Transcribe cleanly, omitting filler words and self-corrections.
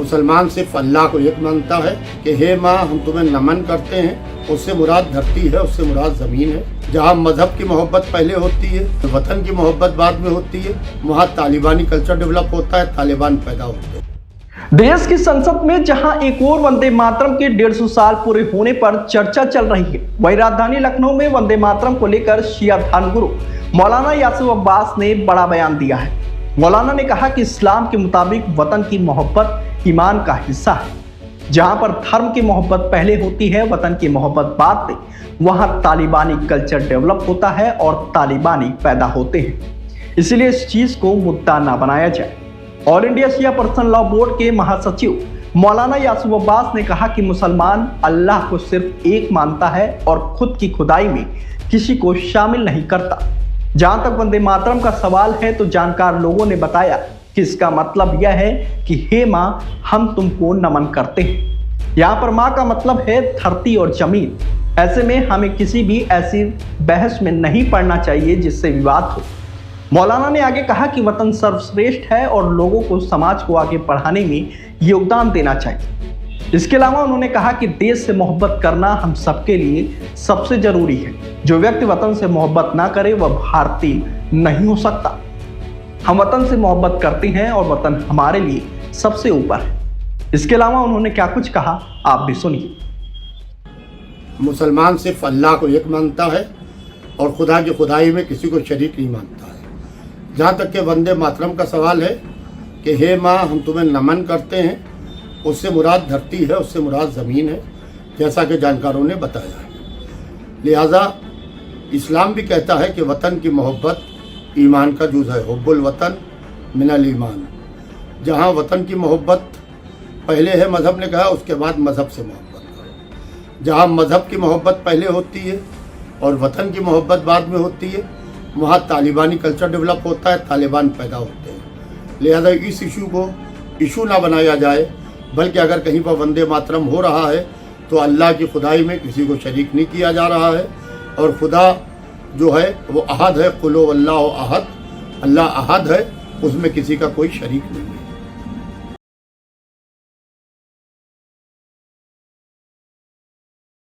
मुसलमान सिर्फ अल्लाह को एक मानता है कि हे माँ हम तुम्हें नमन करते हैं। उससे मुराद धरती है, उससे मुराद ज़मीन है। जहाँ मज़हब की मोहब्बत पहले होती है, वतन की मोहब्बत बाद में होती है, वहाँ तालिबानी कल्चर डेवलप होता है, तालिबान पैदा होते हैं। देश की संसद में जहां एक और वंदे मातरम के 150 साल पूरे होने पर चर्चा चल रही है, वहीं राजधानी लखनऊ में वंदे मातरम को लेकर शिया धर्मगुरु मौलाना यासूफ अब्बास ने बड़ा बयान दिया है। मौलाना ने कहा कि इस्लाम के मुताबिक वतन की मोहब्बत ईमान का हिस्सा है। जहां पर धर्म की मोहब्बत पहले होती है, वतन की मोहब्बत बाद में, वहां तालिबानी कल्चर डेवलप होता है और तालिबानी पैदा होते हैं। इसलिए इस चीज को मुद्दा ना बनाया जाए। ऑल इंडिया शिया पर्सनल लॉ बोर्ड के महासचिव मौलाना यासूफ अब्बास ने कहा कि मुसलमान अल्लाह को सिर्फ एक मानता है और खुद की खुदाई में किसी को शामिल नहीं करता। जहां तक वंदे मातरम का सवाल है तो जानकार लोगों ने बताया कि इसका मतलब यह है कि हे माँ हम तुमको नमन करते हैं। यहाँ पर माँ का मतलब है धरती और जमीन। ऐसे में हमें किसी भी ऐसी बहस में नहीं पड़ना चाहिए जिससे विवाद हो। मौलाना ने आगे कहा कि वतन सर्वश्रेष्ठ है और लोगों को समाज को आगे बढ़ाने में योगदान देना चाहिए। इसके अलावा उन्होंने कहा कि देश से मोहब्बत करना हम सबके लिए सबसे जरूरी है। जो व्यक्ति वतन से मोहब्बत ना करे वह भारतीय नहीं हो सकता। हम वतन से मोहब्बत करते हैं और वतन हमारे लिए सबसे ऊपर है। इसके अलावा उन्होंने क्या कुछ कहा आप भी सुनिए। मुसलमान सिर्फ अल्लाह को एक मानता है और खुदा की खुदाई में किसी को शरीक नहीं मानता है। जहाँ तक के वंदे मातरम का सवाल है कि हे माँ हम तुम्हें नमन करते हैं, उससे मुराद धरती है, उससे मुराद ज़मीन है, जैसा कि जानकारों ने बताया है। लिहाजा इस्लाम भी कहता है कि वतन की मोहब्बत ईमान का जुज़ है। हुब्बुल वतन मिनल ईमान। जहाँ वतन की मोहब्बत पहले है, मज़हब ने कहा, उसके बाद मज़हब से मोहब्बत करो। जहाँ मज़हब की मोहब्बत पहले होती है और वतन की मोहब्बत बाद में होती है, वहाँ तालिबानी कल्चर डेवलप होता है, तालिबान पैदा होते हैं। लिहाजा इस इशू को इशू ना बनाया जाए, बल्कि अगर कहीं पर वंदे मातरम हो रहा है तो अल्लाह की खुदाई में किसी को शरीक नहीं किया जा रहा है। और खुदा जो है वो अहद है, कुल हुवल्लाहु अहद, अल्लाह अहद है, उसमें किसी का कोई शरीक नहीं है।